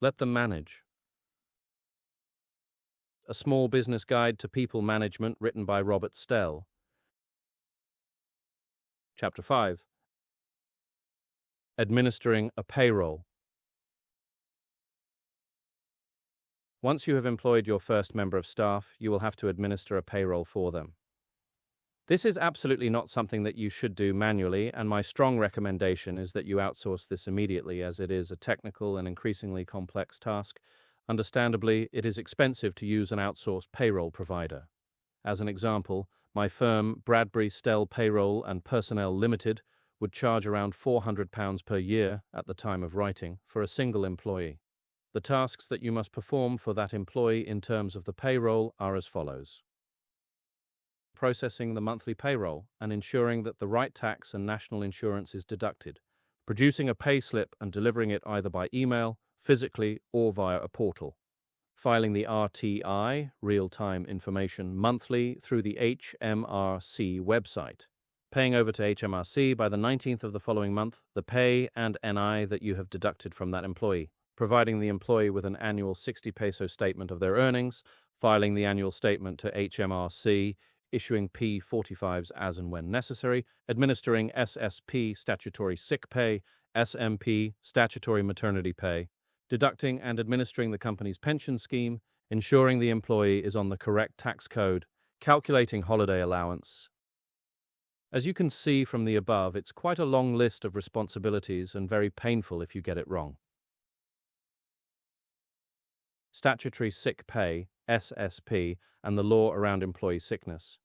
Let them manage. A Small Business Guide to People Management written by Robert Stell. Chapter 5. Administering a payroll. Once you have employed your first member of staff, you will have to administer a payroll for them. This is absolutely not something that you should do manually, and my strong recommendation is that you outsource this immediately, as it is a technical and increasingly complex task. Understandably, it is expensive to use an outsourced payroll provider. As an example, my firm, Bradbury Stell Payroll and Personnel Limited, would charge around £400 per year at the time of writing for a single employee. The tasks that you must perform for that employee in terms of the payroll are as follows: processing the monthly payroll and ensuring that the right tax and national insurance is deducted, producing a pay slip and delivering it either by email, physically, or via a portal, filing the RTI, real-time information, monthly through the HMRC website, paying over to HMRC by the 19th of the following month the pay and NI that you have deducted from that employee, providing the employee with an annual 60 peso statement of their earnings, filing the annual statement to HMRC, issuing P45s as and when necessary, administering SSP, statutory sick pay, SMP, statutory maternity pay, deducting and administering the company's pension scheme, ensuring the employee is on the correct tax code, calculating holiday allowance. As you can see from the above, it's quite a long list of responsibilities and very painful if you get it wrong. Statutory sick pay, SSP, and the law around employee sickness.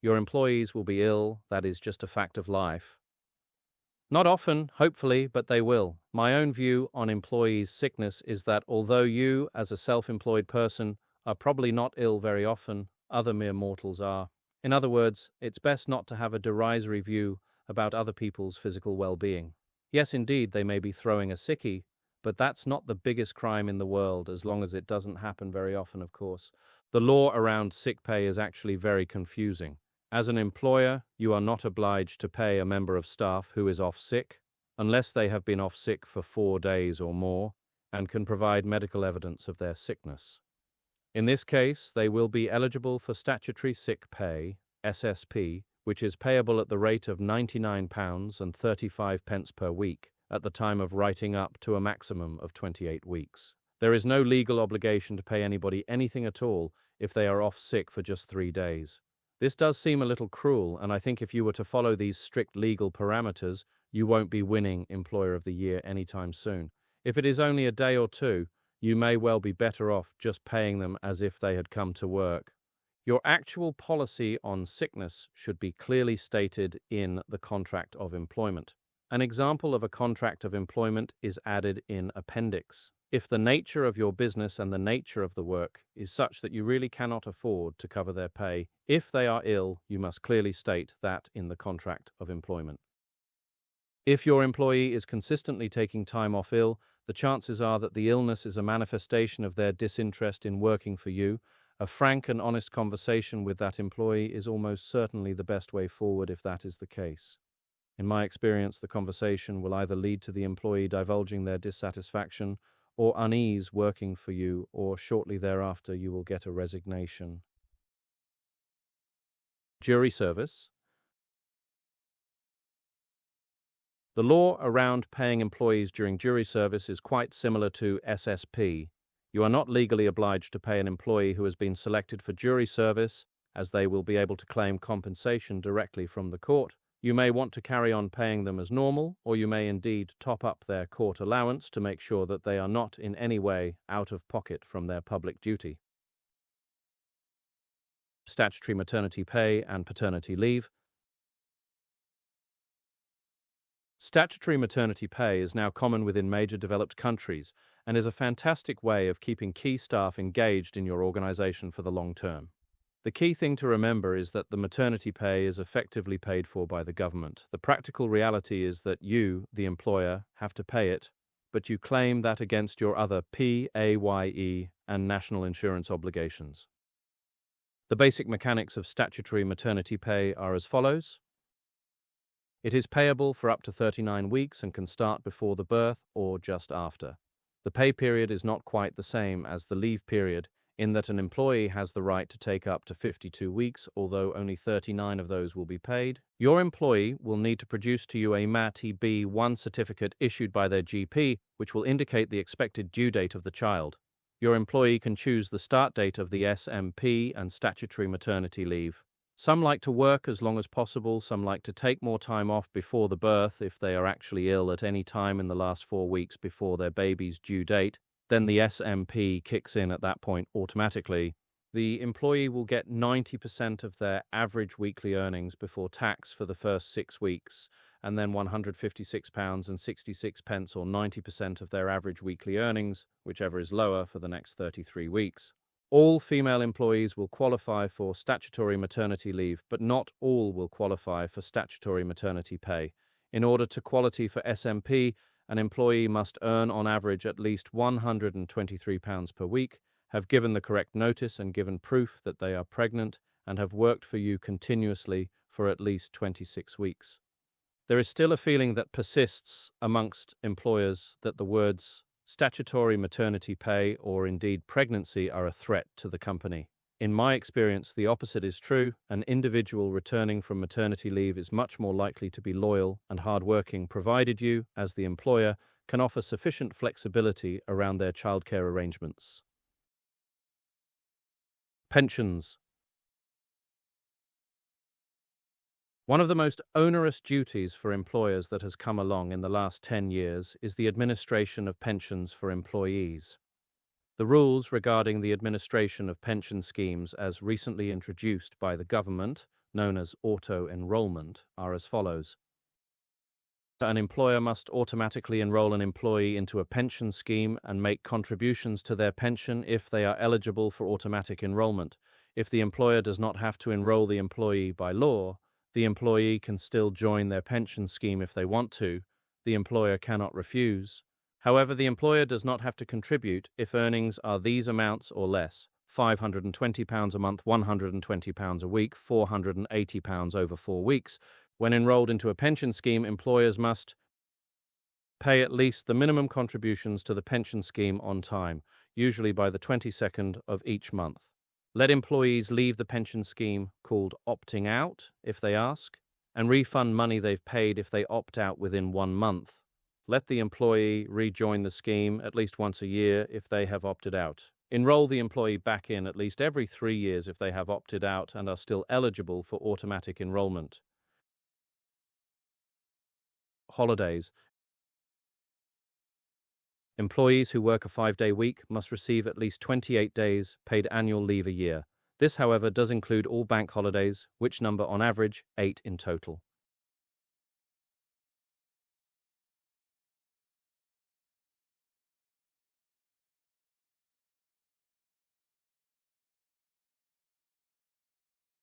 Your employees will be ill, that is just a fact of life. Not often, hopefully, but they will. My own view on employees' sickness is that although you, as a self-employed person, are probably not ill very often, other mere mortals are. In other words, it's best not to have a derisory view about other people's physical well-being. Yes, indeed, they may be throwing a sickie, but that's not the biggest crime in the world, as long as it doesn't happen very often, of course. The law around sick pay is actually very confusing. As an employer, you are not obliged to pay a member of staff who is off sick, unless they have been off sick for 4 days or more, and can provide medical evidence of their sickness. In this case, they will be eligible for statutory sick pay, SSP, which is payable at the rate of £99.35 per week, at the time of writing up to a maximum of 28 weeks. There is no legal obligation to pay anybody anything at all if they are off sick for just 3 days. This does seem a little cruel, and I think if you were to follow these strict legal parameters, you won't be winning Employer of the Year anytime soon. If it is only a day or two, you may well be better off just paying them as if they had come to work. Your actual policy on sickness should be clearly stated in the contract of employment. An example of a contract of employment is added in Appendix. If the nature of your business and the nature of the work is such that you really cannot afford to cover their pay, if they are ill, you must clearly state that in the contract of employment. If your employee is consistently taking time off ill, the chances are that the illness is a manifestation of their disinterest in working for you. A frank and honest conversation with that employee is almost certainly the best way forward if that is the case. In my experience, the conversation will either lead to the employee divulging their dissatisfaction or unease working for you, or shortly thereafter you will get a resignation. Jury service. The law around paying employees during jury service is quite similar to SSP. You are not legally obliged to pay an employee who has been selected for jury service, as they will be able to claim compensation directly from the court. You may want to carry on paying them as normal, or you may indeed top up their court allowance to make sure that they are not in any way out of pocket from their public duty. Statutory maternity pay and paternity leave. Statutory maternity pay is now common within major developed countries and is a fantastic way of keeping key staff engaged in your organization for the long term. The key thing to remember is that the maternity pay is effectively paid for by the government. The practical reality is that you, the employer, have to pay it, but you claim that against your other PAYE and national insurance obligations. The basic mechanics of statutory maternity pay are as follows. It is payable for up to 39 weeks and can start before the birth or just after. The pay period is not quite the same as the leave period, in that an employee has the right to take up to 52 weeks, although only 39 of those will be paid. Your employee will need to produce to you a MAT-B1 certificate issued by their GP, which will indicate the expected due date of the child. Your employee can choose the start date of the SMP and statutory maternity leave. Some like to work as long as possible, some like to take more time off before the birth if they are actually ill at any time in the last 4 weeks before their baby's due date. Then the SMP kicks in at that point automatically. The employee will get 90% of their average weekly earnings before tax for the first 6 weeks, and then £156.66 or 90% of their average weekly earnings, whichever is lower, for the next 33 weeks. All female employees will qualify for statutory maternity leave, but not all will qualify for statutory maternity pay. In order to qualify for SMP, an employee must earn on average at least £123 per week, have given the correct notice and given proof that they are pregnant, and have worked for you continuously for at least 26 weeks. There is still a feeling that persists amongst employers that the words statutory maternity pay or indeed pregnancy are a threat to the company. In my experience, the opposite is true. An individual returning from maternity leave is much more likely to be loyal and hardworking, provided you, as the employer, can offer sufficient flexibility around their childcare arrangements. Pensions. One of the most onerous duties for employers that has come along in the last 10 years is the administration of pensions for employees. The rules regarding the administration of pension schemes as recently introduced by the government, known as auto-enrollment, are as follows. An employer must automatically enroll an employee into a pension scheme and make contributions to their pension if they are eligible for automatic enrollment. If the employer does not have to enroll the employee by law, the employee can still join their pension scheme if they want to. The employer cannot refuse. However, the employer does not have to contribute if earnings are these amounts or less: £520 a month, £120 a week, £480 over 4 weeks. When enrolled into a pension scheme, employers must pay at least the minimum contributions to the pension scheme on time, usually by the 22nd of each month. Let employees leave the pension scheme, called opting out, if they ask, and refund money they've paid if they opt out within 1 month. Let the employee rejoin the scheme at least once a year if they have opted out. Enroll the employee back in at least every 3 years if they have opted out and are still eligible for automatic enrollment. Holidays. Employees who work a 5-day week must receive at least 28 days paid annual leave a year. This, however, does include all bank holidays, which number on average 8 in total.